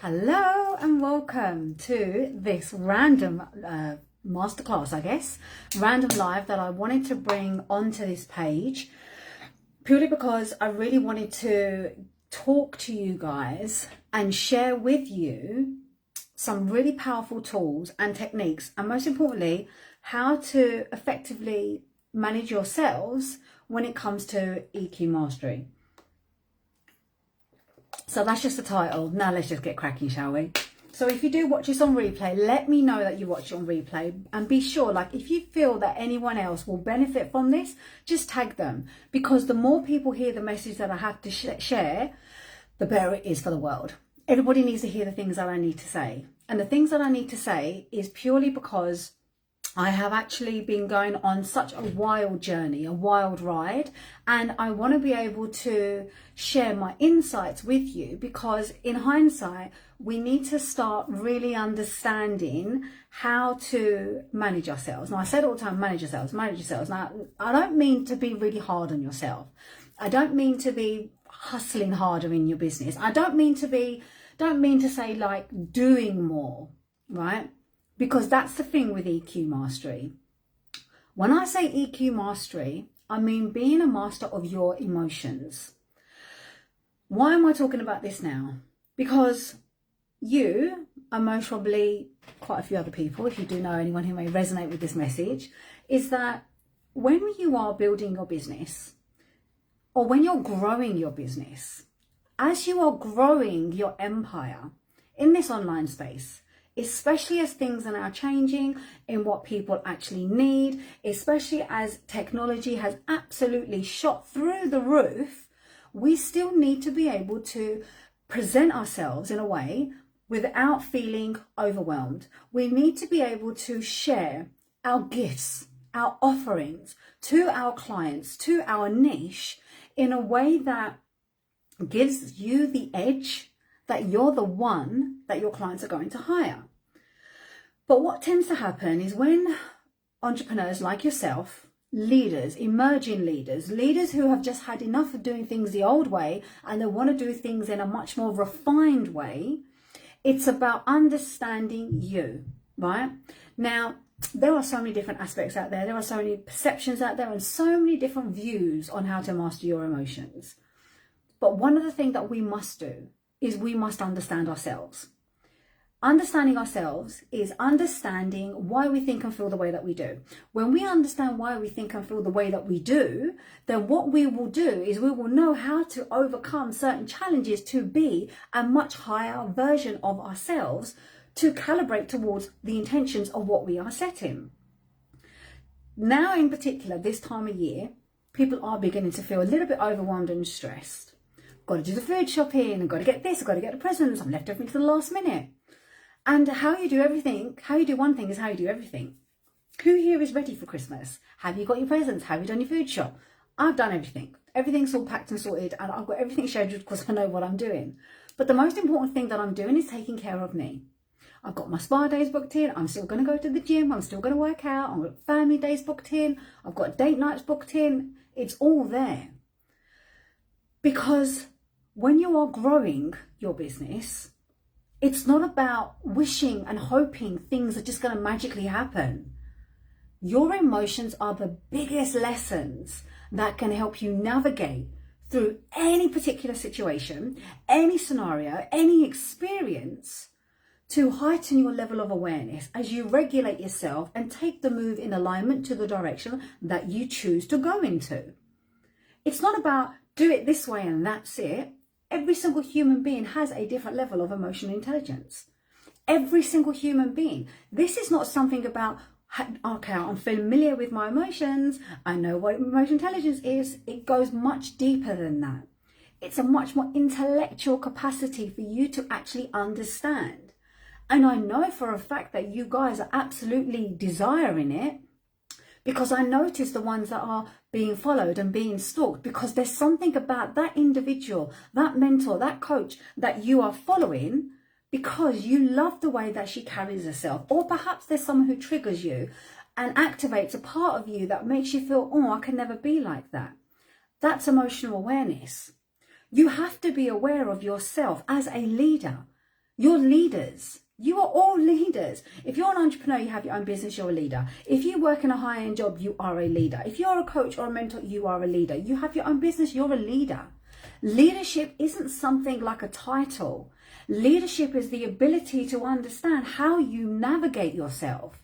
Hello and welcome to this random masterclass, I guess, random live that I wanted to bring onto this page purely because I really wanted to talk to you guys and share with you some really powerful tools and techniques, and most importantly, how to effectively manage yourselves when it comes to EQ mastery. So that's just the title. Now let's just get cracking, shall we? So if you do watch this on replay, let me know that you watch it on replay, and be sure, like, if you feel that anyone else will benefit from this, just tag them, because the more people hear the message that I have to share, the better it is for the world. Everybody needs to hear the things that I need to say, and the things that I need to say is purely because I have actually been going on such a wild journey, a wild ride, and I want to be able to share my insights with you, because in hindsight, we need to start really understanding how to manage ourselves. Now, I said all the time, manage yourselves, manage yourselves. Now, I don't mean to be really hard on yourself. I don't mean to be hustling harder in your business. I don't mean to say like doing more, right? Because that's the thing with EQ mastery. When I say EQ mastery, I mean being a master of your emotions. Why am I talking about this now? Because you, and most probably quite a few other people, if you do know anyone who may resonate with this message, is that when you are building your business, or when you're growing your business, as you are growing your empire in this online space, especially as things are now changing in what people actually need, especially as technology has absolutely shot through the roof, we still need to be able to present ourselves in a way without feeling overwhelmed. We need to be able to share our gifts, our offerings to our clients, to our niche, in a way that gives you the edge that you're the one that your clients are going to hire. But what tends to happen is when entrepreneurs like yourself, leaders, emerging leaders, leaders who have just had enough of doing things the old way and they want to do things in a much more refined way, it's about understanding you, right? Now, there are so many different aspects out there. There are so many perceptions out there and so many different views on how to master your emotions. But one of the things that we must do is we must understand ourselves. Understanding ourselves is understanding why we think and feel the way that we do. When we understand why we think and feel the way that we do, then what we will do is we will know how to overcome certain challenges to be a much higher version of ourselves, to calibrate towards the intentions of what we are setting. Now, in particular, this time of year, people are beginning to feel a little bit overwhelmed and stressed. Got to do the food shopping, I've got to get this, I've got to get the presents, I've left everything to the last minute. And how you do one thing is how you do everything. Who here is ready for Christmas? Have you got your presents? Have you done your food shop? I've done everything. Everything's all packed and sorted, and I've got everything scheduled because I know what I'm doing. But the most important thing that I'm doing is taking care of me. I've got my spa days booked in. I'm still going to go to the gym. I'm still going to work out. I've got family days booked in. I've got date nights booked in. It's all there. Because when you are growing your business, it's not about wishing and hoping things are just going to magically happen. Your emotions are the biggest lessons that can help you navigate through any particular situation, any scenario, any experience, to heighten your level of awareness as you regulate yourself and take the move in alignment to the direction that you choose to go into. It's not about do it this way and that's it. Every single human being has a different level of emotional intelligence. Every single human being. This is not something about, okay, I'm familiar with my emotions, I know what emotional intelligence is. It goes much deeper than that. It's a much more intellectual capacity for you to actually understand. And I know for a fact that you guys are absolutely desiring it, because I notice the ones that are being followed and being stalked, because there's something about that individual, that mentor, that coach that you are following because you love the way that she carries herself. Or perhaps there's someone who triggers you and activates a part of you that makes you feel, oh, I can never be like that. That's emotional awareness. You have to be aware of yourself as a leader. You're leaders. You are all leaders. If you're an entrepreneur, you have your own business, you're a leader. If you work in a high-end job, you are a leader. If you're a coach or a mentor, you are a leader. You have your own business, you're a leader. Leadership isn't something like a title. Leadership is the ability to understand how you navigate yourself.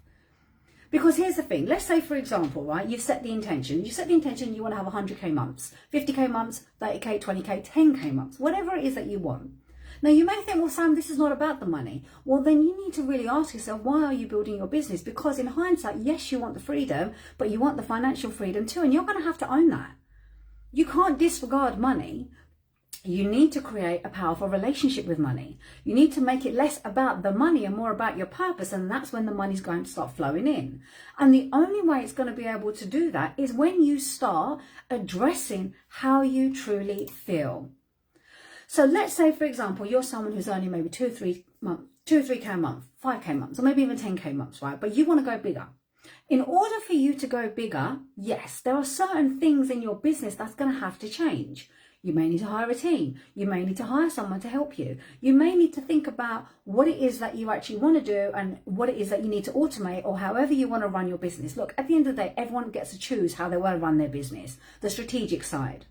Because here's the thing, let's say, for example, right, you've set the intention. You set the intention you want to have 100K months, 50K months, 30K, 20K, 10K months, whatever it is that you want. Now, you may think, well, Sam, this is not about the money. Well, then you need to really ask yourself, why are you building your business? Because in hindsight, yes, you want the freedom, but you want the financial freedom too, and you're going to have to own that. You can't disregard money. You need to create a powerful relationship with money. You need to make it less about the money and more about your purpose, and that's when the money's going to start flowing in. And the only way it's going to be able to do that is when you start addressing how you truly feel. So let's say, for example, you're someone who's earning maybe 2 or 3K a month, 5K months, or maybe even 10K months, right? But you want to go bigger. In order for you to go bigger, yes, there are certain things in your business that's going to have to change. You may need to hire a team. You may need to hire someone to help you. You may need to think about what it is that you actually want to do and what it is that you need to automate, or however you want to run your business. Look, at the end of the day, everyone gets to choose how they want to run their business, the strategic side.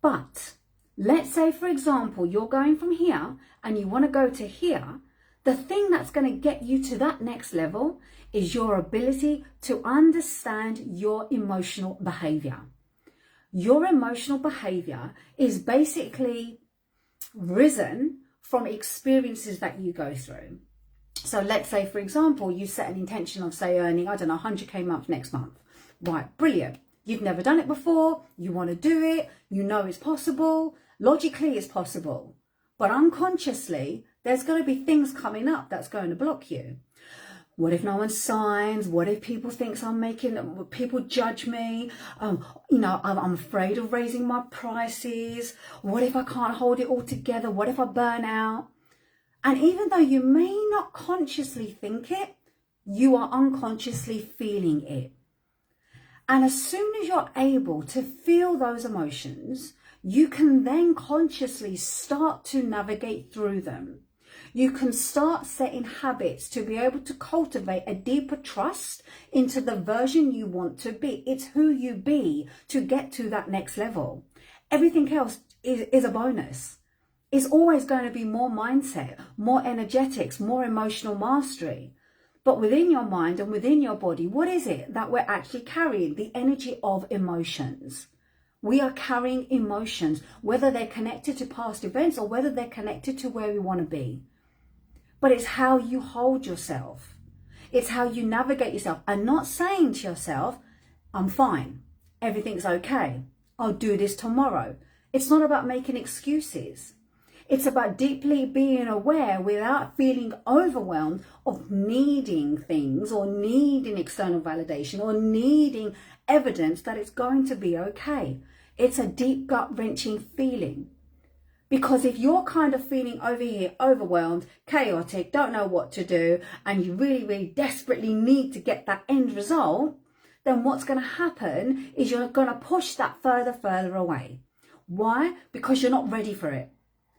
But let's say, for example, you're going from here and you want to go to here. The thing that's going to get you to that next level is your ability to understand your emotional behavior. Your emotional behavior is basically risen from experiences that you go through. So let's say, for example, you set an intention of, say, earning, 100K a month next month. Right, brilliant. You've never done it before. You want to do it. You know it's possible. Logically, it's possible. But unconsciously, there's going to be things coming up that's going to block you. What if no one signs? What if people think people judge me? I'm afraid of raising my prices. What if I can't hold it all together? What if I burn out? And even though you may not consciously think it, you are unconsciously feeling it. And as soon as you're able to feel those emotions, you can then consciously start to navigate through them. You can start setting habits to be able to cultivate a deeper trust into the version you want to be. It's who you be to get to that next level. Everything else is a bonus. It's always going to be more mindset, more energetics, more emotional mastery. But within your mind and within your body, what is it that we're actually carrying? The energy of emotions. We are carrying emotions, whether they're connected to past events or whether they're connected to where we want to be. But it's how you hold yourself. It's how you navigate yourself, and not saying to yourself, I'm fine, everything's okay, I'll do this tomorrow. It's not about making excuses. It's about deeply being aware without feeling overwhelmed of needing things or needing external validation or needing evidence that it's going to be okay. It's a deep gut-wrenching feeling. Because if you're kind of feeling over here, overwhelmed, chaotic, don't know what to do, and you really, really desperately need to get that end result, then what's going to happen is you're going to push that further away. Why? Because you're not ready for it.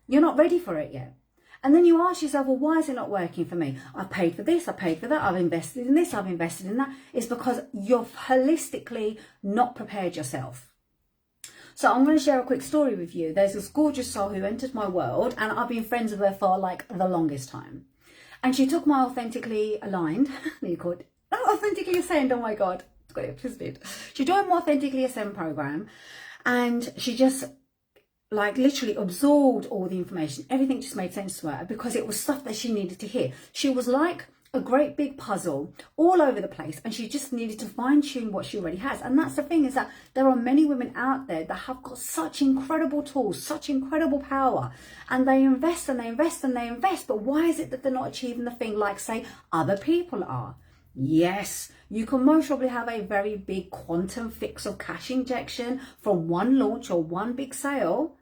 You're not ready for it yet. And then you ask yourself, well, why is it not working for me? I've paid for this, I've paid for that, I've invested in this, I've invested in that. It's because you're holistically not prepared yourself. So I'm going to share a quick story with you. There's this gorgeous soul who entered my world, and I've been friends with her for like the longest time. And she took my authentically aligned, authentically ascend, oh my God, it's got it twisted. She joined my authentically ascend program, and she just like literally absorbed all the information. Everything just made sense to her because it was stuff that she needed to hear. She was like a great big puzzle all over the place, and she just needed to fine-tune what she already has. And that's the thing, is that there are many women out there that have got such incredible tools, such incredible power, and they invest and they invest and they invest, but why is it that they're not achieving the thing like, say, other people are? Yes, you can most probably have a very big quantum fix of cash injection from one launch or one big sale,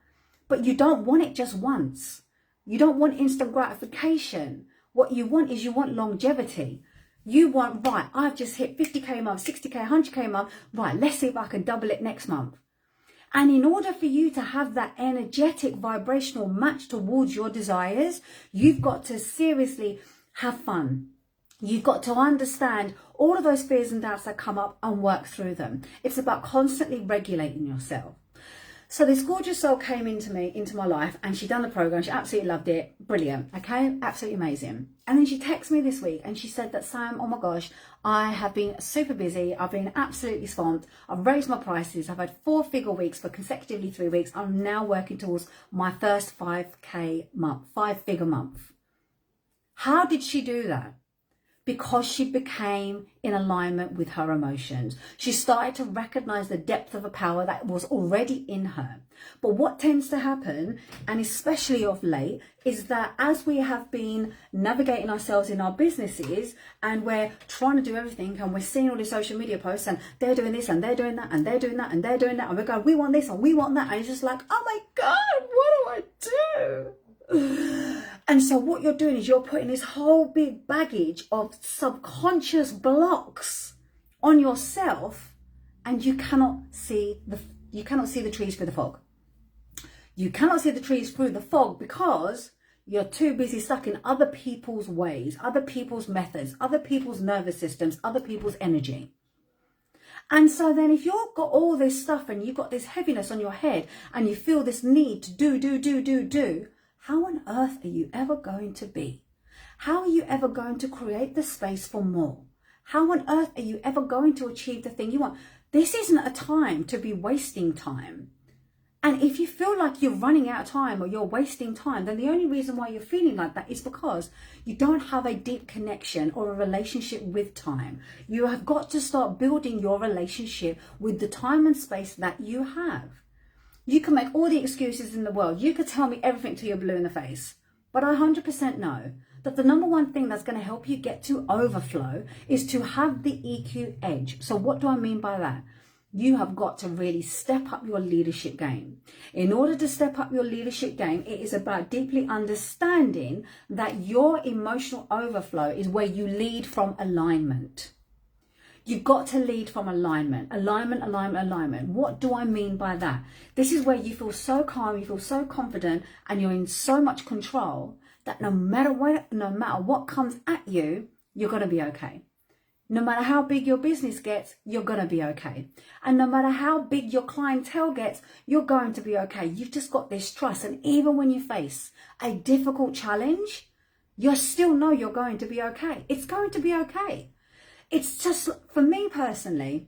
but you don't want it just once. You don't want instant gratification. What you want is you want longevity. You want, right, I've just hit 50K a month, 60K, 100K a month. Right, let's see if I can double it next month. And in order for you to have that energetic vibrational match towards your desires, you've got to seriously have fun. You've got to understand all of those fears and doubts that come up and work through them. It's about constantly regulating yourself. So this gorgeous soul came into my life, and she done the program. She absolutely loved it. Brilliant. Okay. Absolutely amazing. And then she texted me this week and she said that, Sam, oh my gosh, I have been super busy. I've been absolutely swamped. I've raised my prices. I've had 4-figure weeks for consecutively 3 weeks. I'm now working towards my first 5K month, 5-figure month. How did she do that? Because she became in alignment with her emotions. She started to recognize the depth of a power that was already in her. But what tends to happen, and especially of late, is that as we have been navigating ourselves in our businesses and we're trying to do everything, and we're seeing all the social media posts and they're doing this and they're doing that and they're doing that and they're doing that, and we're going, we want this and we want that, and it's just like, oh my God, what do I do? And so what you're doing is you're putting this whole big baggage of subconscious blocks on yourself, and you cannot see the trees through the fog. You cannot see the trees through the fog because you're too busy stuck in other people's ways, other people's methods, other people's nervous systems, other people's energy. And so then if you've got all this stuff and you've got this heaviness on your head and you feel this need to do, how on earth are you ever going to be? How are you ever going to create the space for more? How on earth are you ever going to achieve the thing you want? This isn't a time to be wasting time. And if you feel like you're running out of time or you're wasting time, then the only reason why you're feeling like that is because you don't have a deep connection or a relationship with time. You have got to start building your relationship with the time and space that you have. You can make all the excuses in the world. You could tell me everything till you're blue in the face. But I 100% know that the number one thing that's going to help you get to overflow is to have the EQ edge. So what do I mean by that? You have got to really step up your leadership game. In order to step up your leadership game, it is about deeply understanding that your emotional overflow is where you lead from alignment. You've got to lead from alignment. Alignment. What do I mean by that? This is where you feel so calm, you feel so confident, and you're in so much control that no matter what comes at you, you're going to be okay. No matter how big your business gets, you're going to be okay. And no matter how big your clientele gets, you're going to be okay. You've just got this trust. And even when you face a difficult challenge, you still know you're going to be okay. It's going to be okay. It's just, for me personally,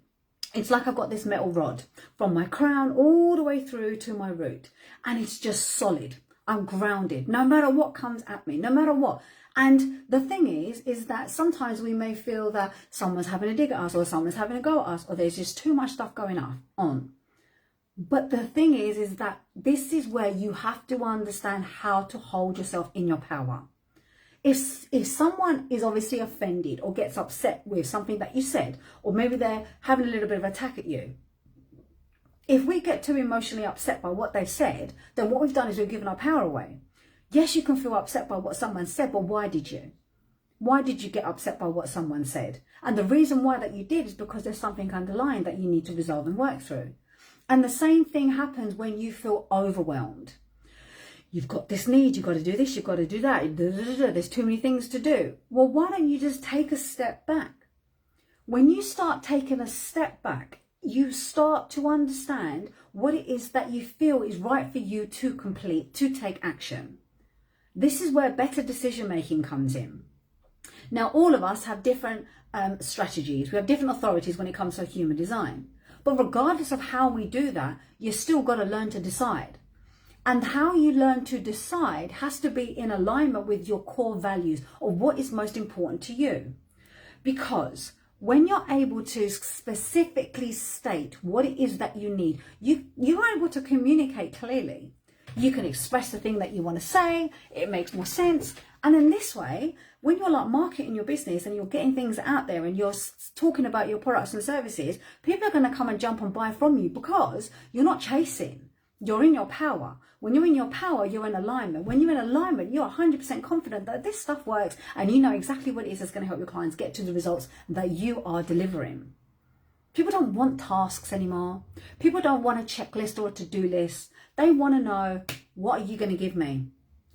it's like I've got this metal rod from my crown all the way through to my root. And it's just solid. I'm grounded, no matter what comes at me, no matter what. And the thing is that sometimes we may feel that someone's having a dig at us, or someone's having a go at us, or there's just too much stuff going on. But the thing is that this is where you have to understand how to hold yourself in your power. If someone is obviously offended or gets upset with something that you said, or maybe they're having a little bit of attack at you, if we get too emotionally upset by what they've said, then what we've done is we've given our power away. Yes, you can feel upset by what someone said, but why did you? Why did you get upset by what someone said? And the reason why that you did is because there's something underlying that you need to resolve and work through. And the same thing happens when you feel overwhelmed. You've got this need, you've got to do this, you've got to do that. There's too many things to do. Well, why don't you just take a step back? When you start taking a step back, you start to understand what it is that you feel is right for you to complete, to take action. This is where better decision making comes in. Now, all of us have different strategies. We have different authorities when it comes to human design. But regardless of how we do that, you still got to learn to decide. And how you learn to decide has to be in alignment with your core values or what is most important to you. Because when you're able to specifically state what it is that you need, you're able to communicate clearly. You can express the thing that you want to say. It makes more sense. And in this way, when you're like marketing your business and you're getting things out there and you're talking about your products and services, people are going to come and jump and buy from you because you're not chasing. You're in your power. When you're in your power, you're in alignment. When you're in alignment, you're 100% confident that this stuff works and you know exactly what it is that's going to help your clients get to the results that you are delivering. People don't want tasks anymore. People don't want a checklist or a to-do list. They want to know, what are you going to give me?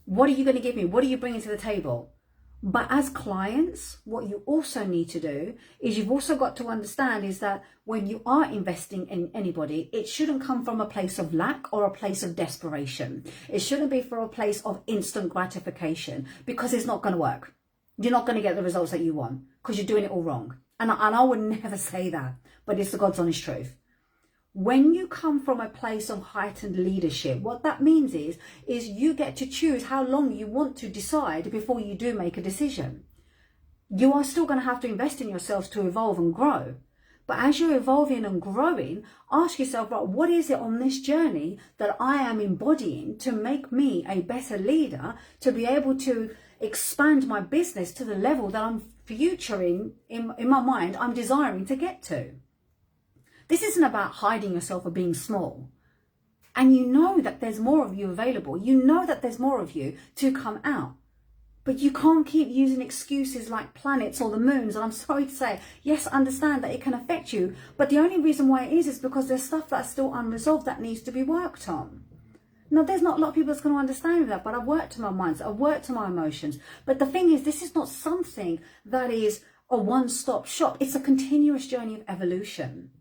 What are you going to give me? What are you bringing to the table? But as clients, what you also need to do is you've also got to understand is that when you are investing in anybody, it shouldn't come from a place of lack or a place of desperation. It shouldn't be from a place of instant gratification, because it's not going to work. You're not going to get the results that you want because you're doing it all wrong. And I would never say that, but it's the God's honest truth. When you come from a place of heightened leadership, what that means is you get to choose how long you want to decide before you do make a decision. You are still going to have to invest in yourselves to evolve and grow. But as you're evolving and growing, ask yourself, right, what is it on this journey that I am embodying to make me a better leader, to be able to expand my business to the level that I'm futuring in my mind, I'm desiring to get to. This isn't about hiding yourself or being small. And you know that there's more of you available. You know that there's more of you to come out. But you can't keep using excuses like planets or the moons. And I'm sorry to say, yes, understand that it can affect you. But the only reason why it is because there's stuff that's still unresolved that needs to be worked on. Now, there's not a lot of people that's going to understand that, but I've worked to my minds, I've worked to my emotions. But the thing is, this is not something that is a one-stop shop. It's a continuous journey of evolution.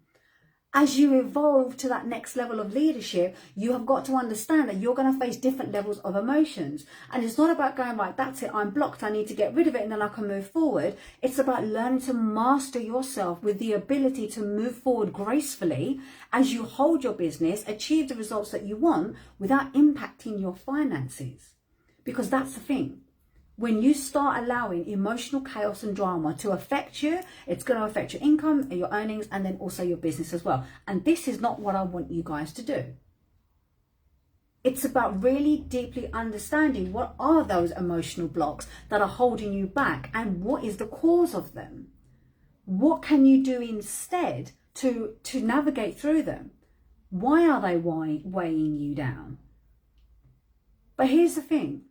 As you evolve to that next level of leadership, you have got to understand that you're going to face different levels of emotions. And it's not about going, right, that's it, I'm blocked, I need to get rid of it and then I can move forward. It's about learning to master yourself with the ability to move forward gracefully as you hold your business, achieve the results that you want without impacting your finances. Because that's the thing. When you start allowing emotional chaos and drama to affect you, it's going to affect your income and your earnings and then also your business as well. And this is not what I want you guys to do. It's about really deeply understanding what are those emotional blocks that are holding you back and what is the cause of them. What can you do instead to navigate through them? Why are they weighing you down? But here's the thing.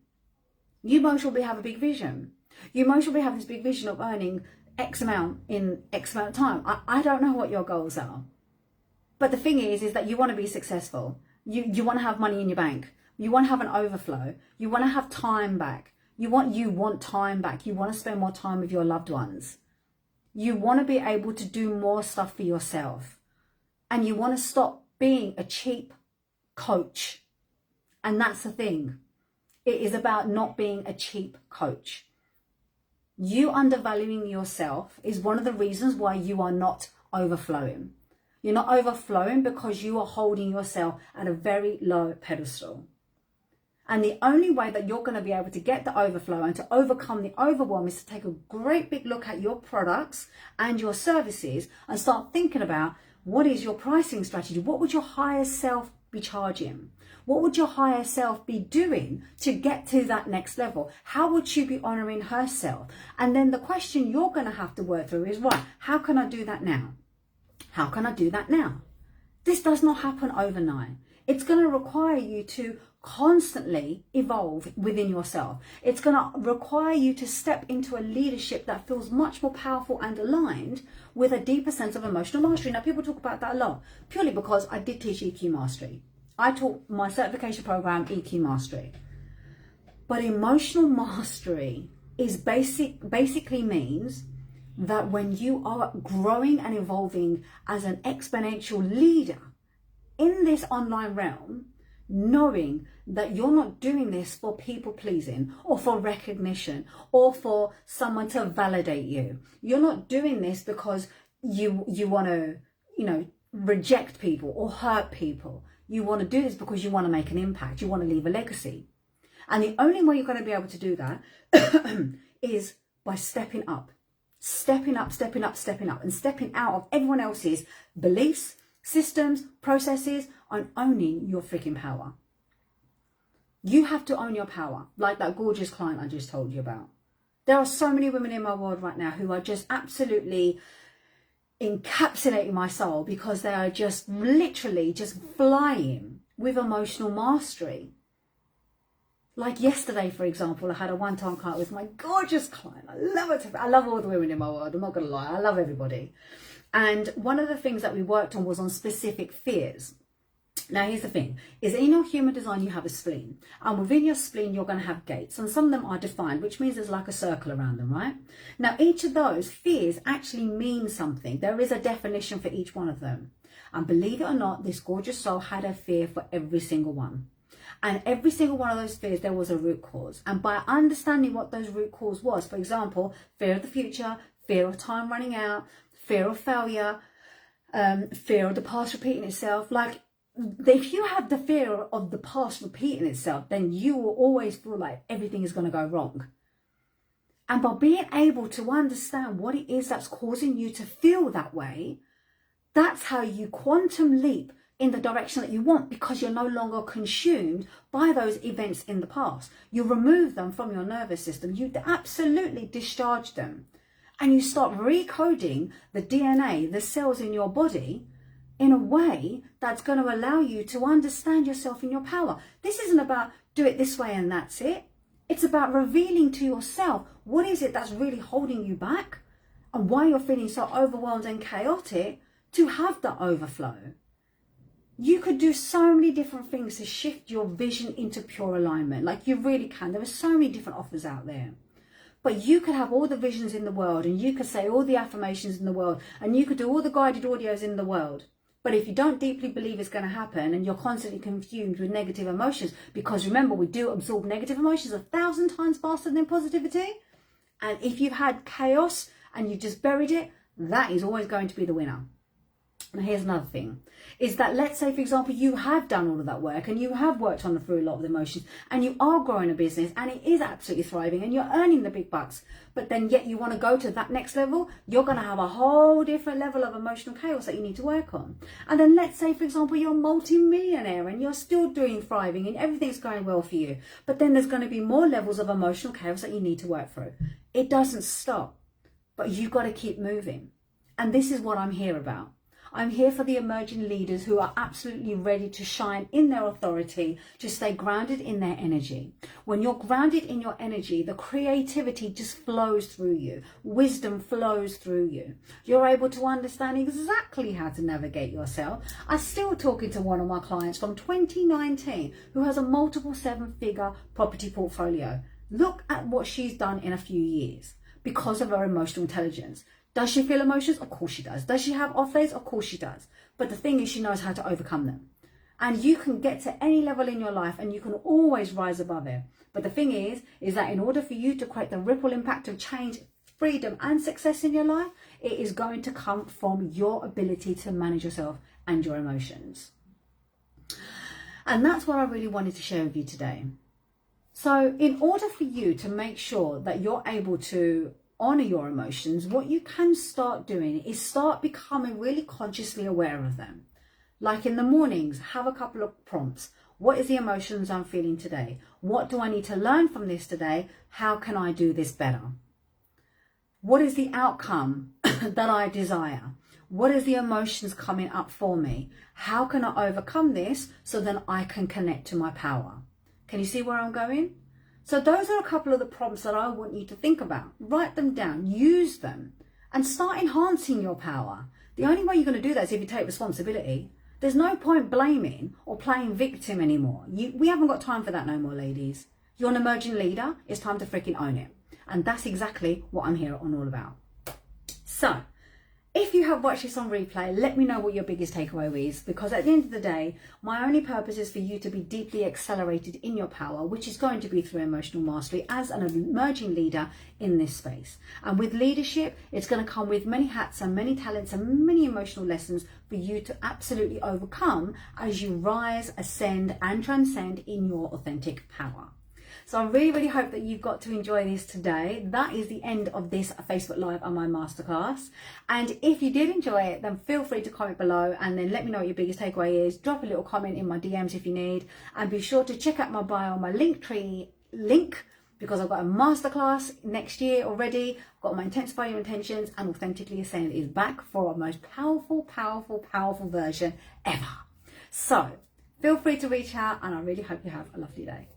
You most probably have a big vision. You most probably have this big vision of earning X amount in X amount of time. I don't know what your goals are. But the thing is that you want to be successful. You want to have money in your bank. You want to have an overflow. You want to have time back. You want time back. You want to spend more time with your loved ones. You want to be able to do more stuff for yourself. And you want to stop being a cheap coach. And that's the thing. It is about not being a cheap coach. You undervaluing yourself is one of the reasons why you are not overflowing. You're not overflowing because you are holding yourself at a very low pedestal. And the only way that you're going to be able to get the overflow and to overcome the overwhelm is to take a great big look at your products and your services and start thinking about what is your pricing strategy? What would your higher self be charging? What would your higher self be doing to get to that next level? How would she be honoring herself? And then the question you're going to have to work through is, right, how can I do that now? How can I do that now? This does not happen overnight. It's going to require you to constantly evolve within yourself. It's going to require you to step into a leadership that feels much more powerful and aligned with a deeper sense of emotional mastery. Now, people talk about that a lot, purely because I did teach EQ Mastery. I taught my certification program EQ Mastery. But emotional mastery is basically means that when you are growing and evolving as an exponential leader in this online realm, knowing that you're not doing this for people pleasing or for recognition or for someone to validate you. You're not doing this because you want to, reject people or hurt people. You want to do this because you want to make an impact. You want to leave a legacy. And the only way you're going to be able to do that is by stepping up, and stepping out of everyone else's beliefs, systems, processes, and owning your freaking power. You have to own your power, like that gorgeous client I just told you about. There are so many women in my world right now who are just absolutely encapsulating my soul because they are just literally just flying with emotional mastery. Like yesterday, for example, I had a one-time client with my gorgeous client. I love it. I love all the women in my world. I'm not going to lie. I love everybody. And one of the things that we worked on was on specific fears. Now, here's the thing, is in your human design, you have a spleen. And within your spleen, you're going to have gates. And some of them are defined, which means there's like a circle around them, right? Now, each of those fears actually mean something. There is a definition for each one of them. And believe it or not, this gorgeous soul had a fear for every single one. And every single one of those fears, there was a root cause. And by understanding what those root cause was, for example, fear of the future, fear of time running out, fear of failure, fear of the past repeating itself, like, if you have the fear of the past repeating itself, then you will always feel like everything is going to go wrong. And by being able to understand what it is that's causing you to feel that way, that's how you quantum leap in the direction that you want, because you're no longer consumed by those events in the past. You remove them from your nervous system. You absolutely discharge them. And you start recoding the DNA, the cells in your body, in a way that's going to allow you to understand yourself and your power. This isn't about do it this way and that's it. It's about revealing to yourself what is it that's really holding you back and why you're feeling so overwhelmed and chaotic to have that overflow. You could do so many different things to shift your vision into pure alignment. Like, you really can. There are so many different offers out there. But you could have all the visions in the world, and you could say all the affirmations in the world, and you could do all the guided audios in the world. But if you don't deeply believe it's going to happen, and you're constantly consumed with negative emotions, because remember, we do absorb negative emotions 1,000 times faster than positivity. And if you've had chaos and you just buried it, that is always going to be the winner. Now, here's another thing, is that let's say, for example, you have done all of that work and you have worked on through a lot of the emotions and you are growing a business and it is absolutely thriving and you're earning the big bucks, but then yet you want to go to that next level. You're going to have a whole different level of emotional chaos that you need to work on. And then let's say, for example, you're a multi-millionaire and you're still doing thriving and everything's going well for you, but then there's going to be more levels of emotional chaos that you need to work through. It doesn't stop, but you've got to keep moving. And this is what I'm here about. I'm here for the emerging leaders who are absolutely ready to shine in their authority, to stay grounded in their energy. When you're grounded in your energy, the creativity just flows through you. Wisdom flows through you. You're able to understand exactly how to navigate yourself. I'm still talking to one of my clients from 2019 who has a multiple 7-figure property portfolio. Look at what she's done in a few years because of her emotional intelligence. Does she feel emotions? Of course she does. Does she have off days? Of course she does. But the thing is, she knows how to overcome them. And you can get to any level in your life and you can always rise above it. But the thing is that in order for you to create the ripple impact of change, freedom and success in your life, it is going to come from your ability to manage yourself and your emotions. And that's what I really wanted to share with you today. So in order for you to make sure that you're able to honor your emotions, what you can start doing is start becoming really consciously aware of them. Like in the mornings, have a couple of prompts. What is the emotions I'm feeling today? What do I need to learn from this today? How can I do this better? What is the outcome that I desire? What is the emotions coming up for me? How can I overcome this so then I can connect to my power? Can you see where I'm going? So those are a couple of the prompts that I want you to think about. Write them down, use them, and start enhancing your power. The only way you're going to do that is if you take responsibility. There's no point blaming or playing victim anymore. We haven't got time for that no more, ladies. You're an emerging leader. It's time to freaking own it. And that's exactly what I'm here on all about. So, if you have watched this on replay, let me know what your biggest takeaway is, because at the end of the day, my only purpose is for you to be deeply accelerated in your power, which is going to be through emotional mastery as an emerging leader in this space. And with leadership, it's going to come with many hats and many talents and many emotional lessons for you to absolutely overcome as you rise, ascend and transcend in your authentic power. So I really, really hope that you've got to enjoy this today. That is the end of this Facebook Live and my masterclass. And if you did enjoy it, then feel free to comment below and then let me know what your biggest takeaway is. Drop a little comment in my DMs if you need. And be sure to check out my bio, my Linktree link, because I've got a masterclass next year already. I've got my Intensify Your Intentions, and Authentically Ascend is back for our most powerful, powerful, powerful version ever. So feel free to reach out, and I really hope you have a lovely day.